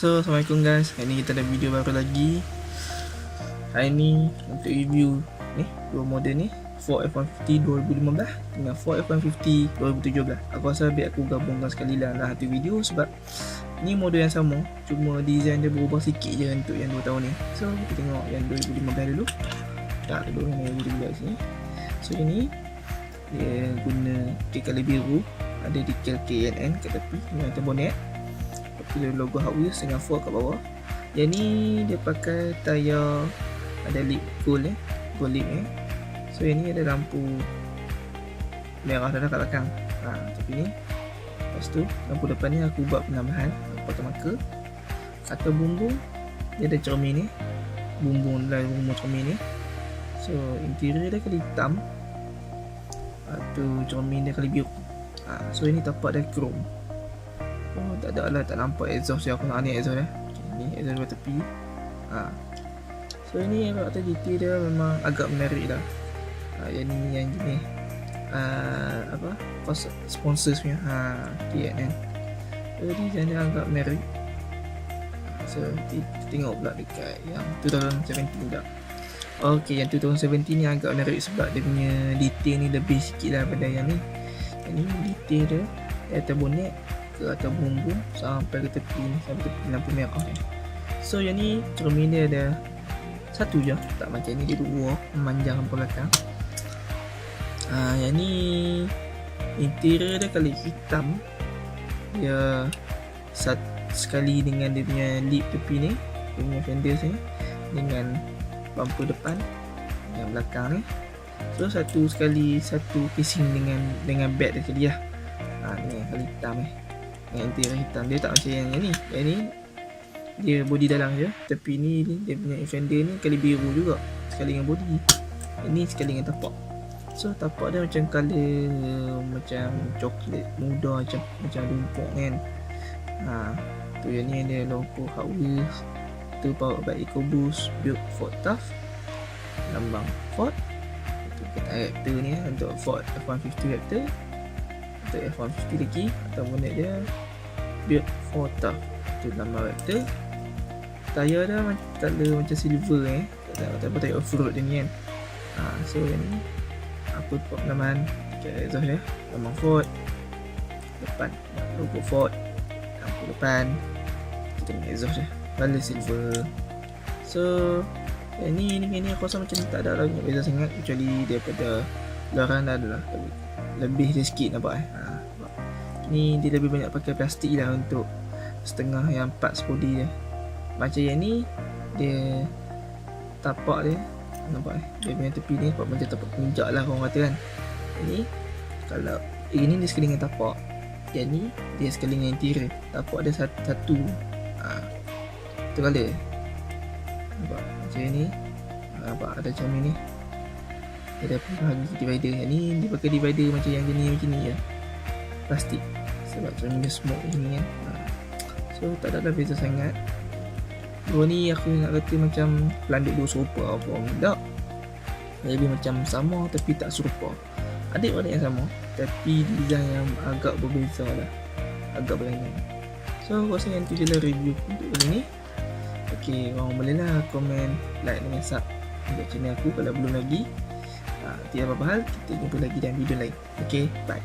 So, Assalamualaikum guys. Hari ni kita ada video baru lagi. Hari ni untuk review ni dua model ni, Ford F-150 2015 dengan Ford F-150 2017. Aku rasa biar aku gabungkan sekali lah satu video sebab ni model yang sama, cuma design dia berubah sikit je untuk yang 2 tahun ni. So, kita tengok yang 2015 dulu. Tak dulu yang 2017 ni. So, ini dia guna kali biru, ada decal KNN kat tepi dengan atas bonet. Lepas logo Hot Wheels dengan Ford kat bawah. Yang ni dia pakai tayar ada lip gold gold lip So yang ni ada lampu merah dah kat belakang. Tapi ni lepas tu lampu depan ni aku buat penambahan, aku pakai marker. Atau bumbung dia ada cermin ni, bumbung cermin ni. So interior dia kali hitam, atau cermin dia kali biru. So ini tapak dia chrome. Oh, tak ada lah, tak nampak exhaust yang aku nak ni exhaust ni exhaust kat tepi. So ini yang kata GT dia memang agak menarik dah. Yang ni yang jenis sponsors punya KNN. So design dia agak menarik. So kita tengok pula dekat yang 2017 dah. Okay, yang 2017 ni agak menarik sebab dia punya detail ni lebih sikit lah pada yang ni. Yang ni detail dia atas bonet ke atas bumbung sampai ke tepi ni, sampai tepi lampu merah ni. So yang ni cermin dia ada satu je, tak macam ni dia dua memanjang ke belakang. Yang ni interior dia kali hitam, dia sekali dengan dia punya lip tepi ni, dia punya fenders ni, dengan bumper depan yang belakang ni. So satu casing dengan bed dia sekali lah. Ni kali hitam yang interior hitam, dia tak macam yang ni. Yang ni dia body dalam je, tepi ni dia punya fender ni kali biru juga, sekali dengan body. Ini sekali dengan tapak. So tapak dia macam color macam coklat muda, macam rumput kan. Tu yang ni ada logo Hot Wheels, tu powered by EcoBoost, built Ford Tough, lambang Ford. Tu Raptor ni untuk Ford F-150 Raptor. Untuk F-150 lagi atau bonet dia built Ford Tough, tu lambang Raptor. Tayar dah color macam silver tak tayar off-road dia ni kan. So yang ni aku buat penambahan dekat exhaust dia, lambang Ford depan, logo Ford, lampu depan, kita punya exhaust dia color silver. So yang ni dengan ni aku rasa macam tak ada banyak beza sangat, kecuali daripada luaran adalah lebih dia sikit nampak ni dia lebih banyak pakai plastik lah untuk setengah yang parts body dia. Macam yang ni dia tapak dia nampak dia punya tepi ni nampak macam tapak puncak lah orang kata kan. Ini kalau ini dia sekali dengan tapak, yang ni dia sekali dengan interior. Tapak dia satu tu colour nampak macam ni. Nampak ada cermin ni, ada bahagi divider. Yang ni dia pakai divider macam yang jenis macam ni je, plastik, sebab cermin dia smoke macam ni kan. So tak ada beza sangat. Dua ni aku nak kata macam pelanduk dua serupa apa tak, lebih macam sama tapi tak serupa, adik-adik yang sama tapi design yang agak berbeza lah, agak berlainan. So aku rasa yang tu je lah review untuk kali ni. Okay, korang boleh lah komen, like dengan sub untuk channel aku kalau belum lagi. Tiada apa-apa hal, kita jumpa lagi dalam video lain. Okay, bye.